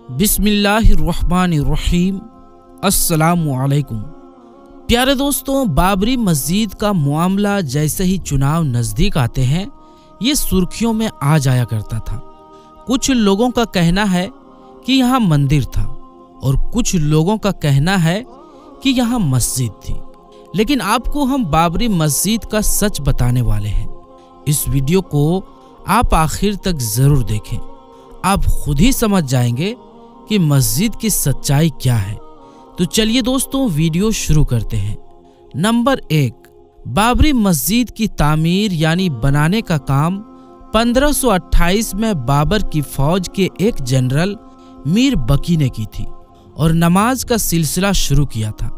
बिस्मिल्लाहिर्रहमानिर्रहीम। अस्सलामुअलैकुम। प्यारे दोस्तों, बाबरी मस्जिद का मामला जैसे ही चुनाव नज़दीक आते हैं ये सुर्खियों में आ जाया करता था। कुछ लोगों का कहना है कि यहाँ मंदिर था और कुछ लोगों का कहना है कि यहाँ मस्जिद थी, लेकिन आपको हम बाबरी मस्जिद का सच बताने वाले हैं। इस वीडियो को आप आखिर तक ज़रूर देखें, आप खुद ही समझ जाएंगे कि मस्जिद की सच्चाई क्या है। तो चलिए दोस्तों, वीडियो शुरू करते हैं। नंबर 1, बाबरी मस्जिद की तामीर यानी बनाने का काम 1528 में बाबर की फौज के एक जनरल मीर बकी ने की थी और नमाज का सिलसिला शुरू किया था।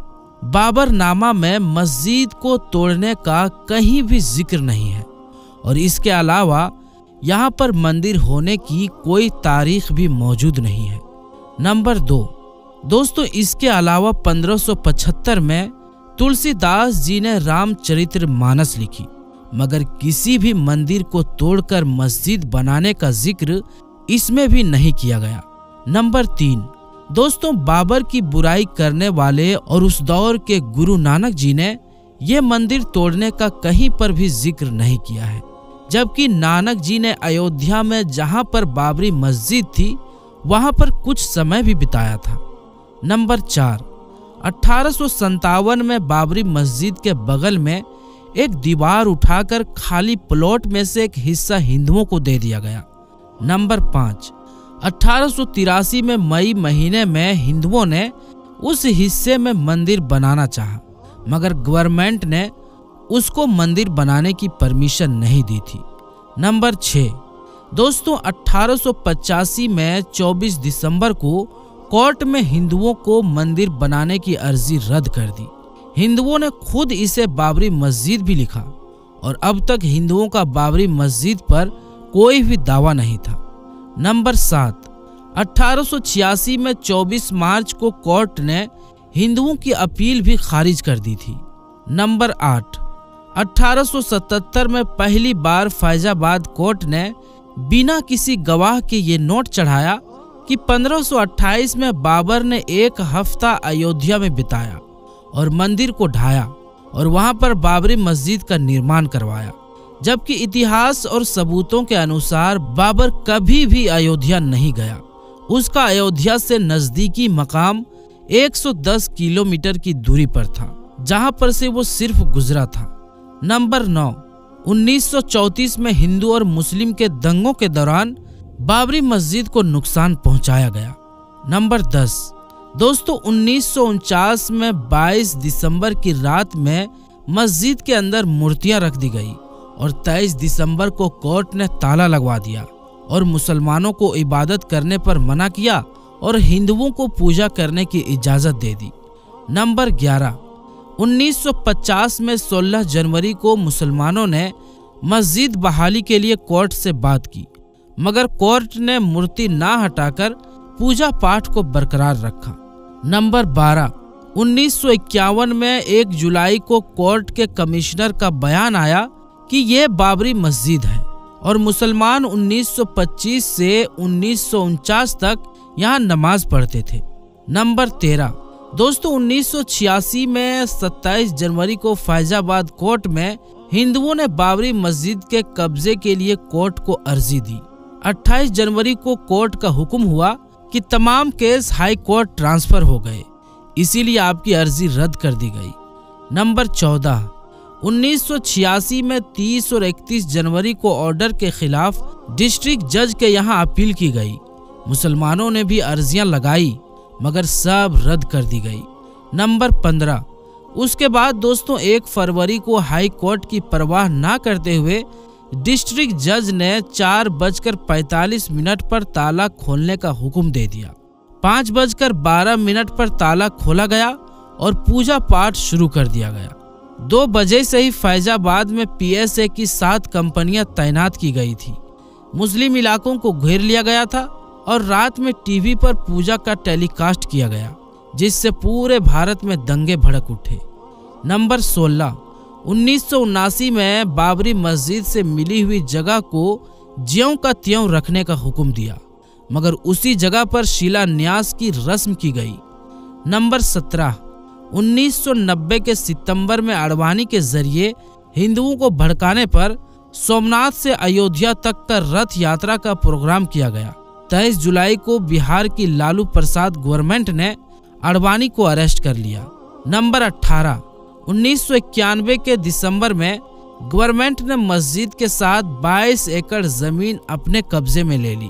बाबर नामा में मस्जिद को तोड़ने का कहीं भी जिक्र नहीं है और इसके अलावा यहाँ पर मंदिर होने की कोई तारीख भी मौजूद नहीं है। नंबर 2, दोस्तों, इसके अलावा 1575 में तुलसीदास जी ने रामचरितमानस लिखी, मगर किसी भी मंदिर को तोड़कर मस्जिद बनाने का जिक्र इसमें भी नहीं किया गया। नंबर 3, दोस्तों, बाबर की बुराई करने वाले और उस दौर के गुरु नानक जी ने ये मंदिर तोड़ने का कहीं पर भी जिक्र नहीं किया है, जबकि नानक जी ने अयोध्या में जहां पर बाबरी मस्जिद थी वहां पर कुछ समय भी बिताया था। नंबर 4, 1857 में बाबरी मस्जिद के बगल में एक दीवार उठाकर खाली प्लॉट में से एक हिस्सा हिंदुओं को दे दिया गया। नंबर 5, 1883 में मई महीने में हिंदुओं ने उस हिस्से में मंदिर बनाना चाहा, मगर गवर्नमेंट ने उसको मंदिर बनाने की परमिशन नहीं दी थी। नंबर 6, दोस्तों, 1885 में 24 दिसंबर को कोर्ट में हिंदुओं को मंदिर बनाने की अर्जी रद्द कर दी। हिंदुओं ने खुद इसे बाबरी मस्जिद भी लिखा और अब तक हिंदुओं का बाबरी मस्जिद पर कोई भी दावा नहीं था। नंबर 7, 1886 में 24 मार्च को कोर्ट ने हिंदुओं की अपील भी खारिज कर दी थी। नंबर 8, 1877 में पहली बार फैजाबाद कोर्ट ने बिना किसी गवाह के ये नोट चढ़ाया कि 1528 में बाबर ने एक हफ्ता अयोध्या में बिताया और मंदिर को ढाया और वहां पर बाबरी मस्जिद का निर्माण करवाया, जबकि इतिहास और सबूतों के अनुसार बाबर कभी भी अयोध्या नहीं गया। उसका अयोध्या से नजदीकी मकाम 110 किलोमीटर की दूरी पर था, जहां पर से वो सिर्फ गुजरा था। नंबर 9, 1934 में हिंदू और मुस्लिम के दंगों के दौरान बाबरी मस्जिद को नुकसान पहुंचाया गया। नंबर 10, दोस्तों, 1949 में 22 दिसंबर की रात में मस्जिद के अंदर मूर्तियां रख दी गई और 23 दिसंबर को कोर्ट ने ताला लगवा दिया और मुसलमानों को इबादत करने पर मना किया और हिंदुओं को पूजा करने की इजाजत दे दी। नंबर 11, 1950 में 16 जनवरी को मुसलमानों ने मस्जिद बहाली के लिए कोर्ट से बात की, मगर कोर्ट ने मूर्ति ना हटाकर पूजा पाठ को बरकरार रखा। नंबर 12, 1951 में 1 जुलाई को कोर्ट के कमिश्नर का बयान आया कि ये बाबरी मस्जिद है और मुसलमान 1925 से 1949 तक यहाँ नमाज पढ़ते थे। नंबर 13, दोस्तों, 1986 में 27 जनवरी को फैजाबाद कोर्ट में हिंदुओं ने बाबरी मस्जिद के कब्जे के लिए कोर्ट को अर्जी दी। 28 जनवरी को कोर्ट का हुक्म हुआ कि तमाम केस हाई कोर्ट ट्रांसफर हो गए, इसीलिए आपकी अर्जी रद्द कर दी गई। नंबर 14, 1986 में 30 और 31 जनवरी को ऑर्डर के खिलाफ डिस्ट्रिक्ट जज के यहाँ अपील की गई। मुसलमानों ने भी अर्जियां लगाई, मगर सब रद्द कर दी गई। नंबर 15, उसके बाद दोस्तों 1 फरवरी को हाई कोर्ट की परवाह ना करते हुए डिस्ट्रिक्ट जज ने 4:45 पर ताला खोलने का हुक्म दे दिया। 5:12 पर ताला खोला गया और पूजा पाठ शुरू कर दिया गया। 2 बजे से ही फैजाबाद में PSA की 7 कंपनियां तैनात की गई थी। मुस्लिम इलाकों को घेर लिया गया था और रात में टीवी पर पूजा का टेलीकास्ट किया गया, जिससे पूरे भारत में दंगे भड़क उठे। नंबर 16, 1979 में बाबरी मस्जिद से मिली हुई जगह को ज्यों का त्यों रखने का हुक्म दिया, मगर उसी जगह पर शिलान्यास की रस्म की गई। नंबर 17, 1990 के सितंबर में आडवाणी के जरिए हिंदुओं को भड़काने पर सोमनाथ से अयोध्या तक का रथ यात्रा का प्रोग्राम किया गया। 23 जुलाई को बिहार की लालू प्रसाद गवर्नमेंट ने आडवाणी को अरेस्ट कर लिया। नंबर 18, 1991 के दिसंबर में गवर्नमेंट ने मस्जिद के साथ 22 एकड़ जमीन अपने कब्जे में ले ली।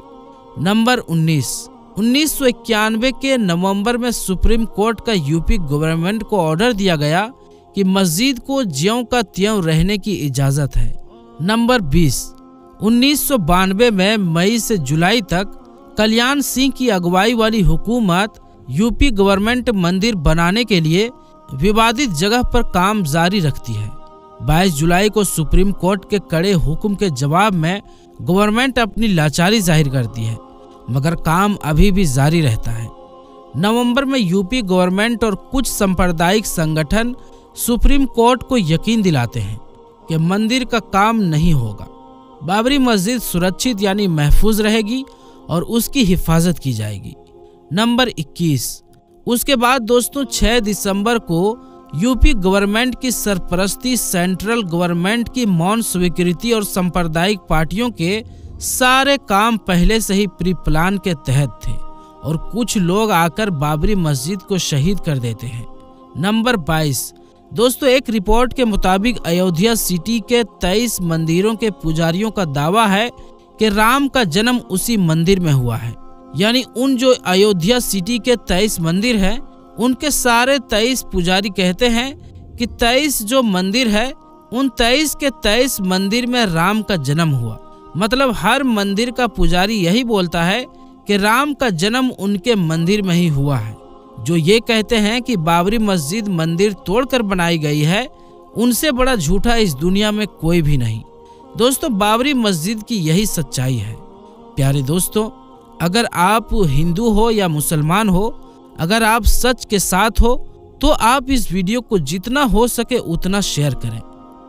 नंबर 19, 1991 के नवंबर में सुप्रीम कोर्ट का यूपी गवर्नमेंट को ऑर्डर दिया गया कि मस्जिद को ज्यों का त्यों रहने की इजाजत है। नंबर 20, 1992 में मई से जुलाई तक कल्याण सिंह की अगुवाई वाली हुकूमत यूपी गवर्नमेंट मंदिर बनाने के लिए विवादित जगह पर काम जारी रखती है। 22 जुलाई को सुप्रीम कोर्ट के कड़े हुक्म के जवाब में गवर्नमेंट अपनी लाचारी जाहिर करती है, मगर काम अभी भी जारी रहता है। नवंबर में यूपी गवर्नमेंट और कुछ सांप्रदायिक संगठन सुप्रीम कोर्ट को यकीन दिलाते हैं कि मंदिर का काम नहीं होगा, बाबरी मस्जिद सुरक्षित यानी महफूज रहेगी और उसकी हिफाजत की जाएगी। नंबर 21, उसके बाद दोस्तों 6 दिसंबर को यूपी गवर्नमेंट की सरपरस्ती सेंट्रल गवर्नमेंट की मौन स्वीकृति और सांप्रदायिक पार्टियों के सारे काम पहले से ही प्री प्लान के तहत थे और कुछ लोग आकर बाबरी मस्जिद को शहीद कर देते हैं। नंबर 22, दोस्तों एक रिपोर्ट के मुताबिक अयोध्या सिटी के 23 मंदिरों के पुजारियों का दावा है कि राम का जन्म उसी मंदिर में हुआ है। यानी उन जो अयोध्या सिटी के 23 मंदिर हैं, उनके सारे 23 पुजारी कहते हैं कि 23 जो मंदिर है उन 23 के 23 मंदिर में राम का जन्म हुआ। मतलब हर मंदिर का पुजारी यही बोलता है कि राम का जन्म उनके मंदिर में ही हुआ है। जो ये कहते हैं कि बाबरी मस्जिद मंदिर तोड़कर बनाई गई है, उनसे बड़ा झूठा इस दुनिया में कोई भी नहीं। दोस्तों बाबरी मस्जिद की यही सच्चाई है। प्यारे दोस्तों, अगर आप हिंदू हो या मुसलमान हो, अगर आप सच के साथ हो तो आप इस वीडियो को जितना हो सके उतना शेयर करें।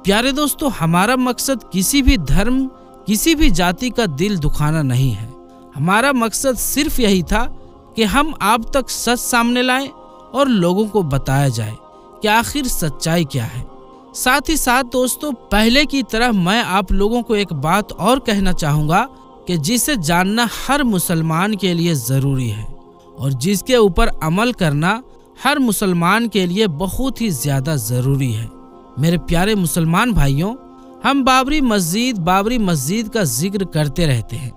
प्यारे दोस्तों, हमारा मकसद किसी भी धर्म, किसी भी जाति का दिल दुखाना नहीं है। हमारा मकसद सिर्फ यही था कि हम आप तक सच सामने लाएं और लोगों को बताया जाए कि आखिर सच्चाई क्या है। साथ ही साथ दोस्तों, पहले की तरह मैं आप लोगों को एक बात और कहना चाहूँगा कि जिसे जानना हर मुसलमान के लिए ज़रूरी है और जिसके ऊपर अमल करना हर मुसलमान के लिए बहुत ही ज़्यादा ज़रूरी है। मेरे प्यारे मुसलमान भाइयों, हम बाबरी मस्जिद का जिक्र करते रहते हैं,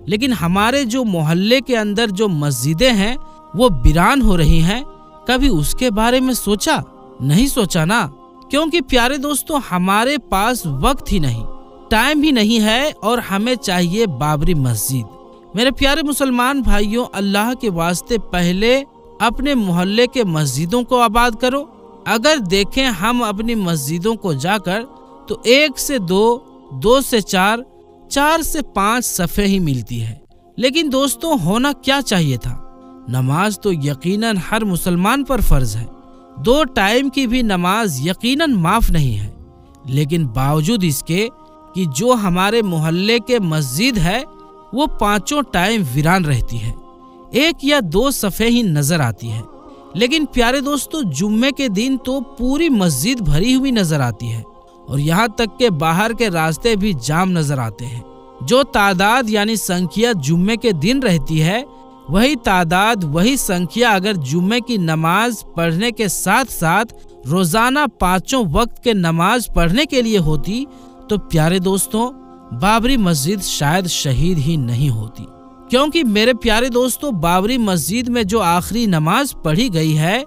लेकिन हमारे जो मोहल्ले के अंदर जो मस्जिदें हैं वो वीरान हो रही हैं, कभी उसके बारे में सोचा? नहीं सोचा ना, क्योंकि प्यारे दोस्तों हमारे पास वक्त ही नहीं, टाइम ही नहीं है और हमें चाहिए बाबरी मस्जिद। मेरे प्यारे मुसलमान भाइयों, अल्लाह के वास्ते पहले अपने मोहल्ले के मस्जिदों को आबाद करो। अगर देखें हम अपनी मस्जिदों को जाकर तो 1 से 2, 2 से 4, 4 से 5 सफ़े ही मिलती है। लेकिन दोस्तों होना क्या चाहिए था? नमाज तो यकीनन हर मुसलमान पर फर्ज है। 2 टाइम की भी नमाज यकीनन माफ नहीं है, लेकिन बावजूद इसके कि जो हमारे मोहल्ले के मस्जिद है वो 5 टाइम वीरान रहती है, 1 या 2 सफ़े ही नजर आती है। लेकिन प्यारे दोस्तों, जुम्मे के दिन तो पूरी मस्जिद भरी हुई नजर आती है और यहाँ तक के बाहर के रास्ते भी जाम नजर आते हैं। जो तादाद यानी संख्या जुम्मे के दिन रहती है, वही तादाद वही संख्या अगर जुम्मे की नमाज पढ़ने के साथ साथ रोजाना 5 वक्त के नमाज पढ़ने के लिए होती तो प्यारे दोस्तों बाबरी मस्जिद शायद शहीद ही नहीं होती। क्योंकि मेरे प्यारे दोस्तों, बाबरी मस्जिद में जो आखिरी नमाज पढ़ी गई है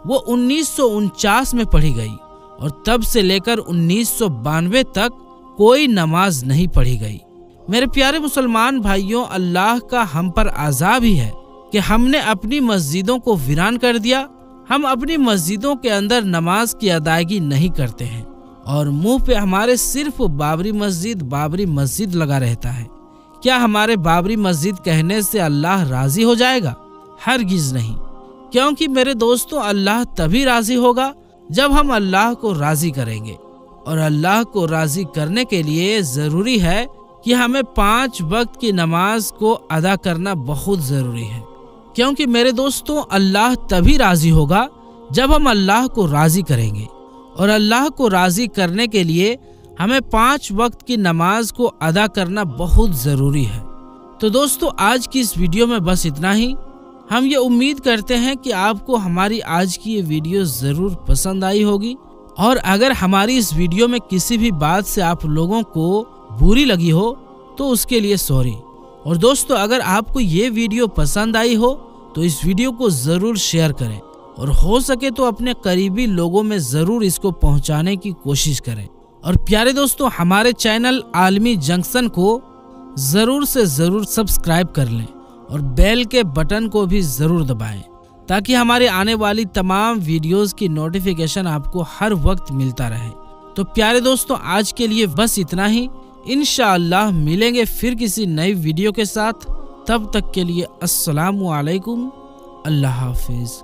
वो 1949 में पढ़ी गई और तब से लेकर 1992 तक कोई नमाज नहीं पढ़ी गई। मेरे प्यारे मुसलमान भाइयों, अल्लाह का हम पर आज़ाब ही है कि हमने अपनी मस्जिदों को वीरान कर दिया। हम अपनी मस्जिदों के अंदर नमाज की अदायगी नहीं करते हैं और मुंह पे हमारे सिर्फ बाबरी मस्जिद लगा रहता है। क्या हमारे बाबरी मस्जिद कहने से अल्लाह राजी हो जाएगा? हरगिज नहीं, क्योंकि मेरे दोस्तों अल्लाह तभी राजी होगा जब हम अल्लाह को राजी करेंगे और अल्लाह को राजी करने के लिए जरूरी है कि हमें 5 वक्त की नमाज को अदा करना बहुत ज़रूरी है, क्योंकि मेरे दोस्तों अल्लाह तभी राज़ी होगा जब हम अल्लाह को राज़ी करेंगे, और अल्लाह को राज़ी करने के लिए हमें 5 वक्त की नमाज को अदा करना बहुत ज़रूरी है। तो दोस्तों आज की इस वीडियो में बस इतना ही। हम ये उम्मीद करते हैं कि आपको हमारी आज की ये वीडियो ज़रूर पसंद आई होगी, और अगर हमारी इस वीडियो में किसी भी बात से आप लोगों को बुरी लगी हो तो उसके लिए सॉरी। और दोस्तों अगर आपको ये वीडियो पसंद आई हो तो इस वीडियो को ज़रूर शेयर करें, और हो सके तो अपने करीबी लोगों में ज़रूर इसको पहुंचाने की कोशिश करें। और प्यारे दोस्तों हमारे चैनल आलमी जंक्शन को ज़रूर से ज़रूर सब्सक्राइब कर लें, और बेल के बटन को भी ज़रूर दबाएं, ताकि हमारे आने वाली तमाम वीडियोस की नोटिफिकेशन आपको हर वक्त मिलता रहे। तो प्यारे दोस्तों आज के लिए बस इतना ही। इंशाअल्लाह मिलेंगे फिर किसी नई वीडियो के साथ। तब तक के लिए अस्सलामु अलैकुम, अल्लाह हाफिज।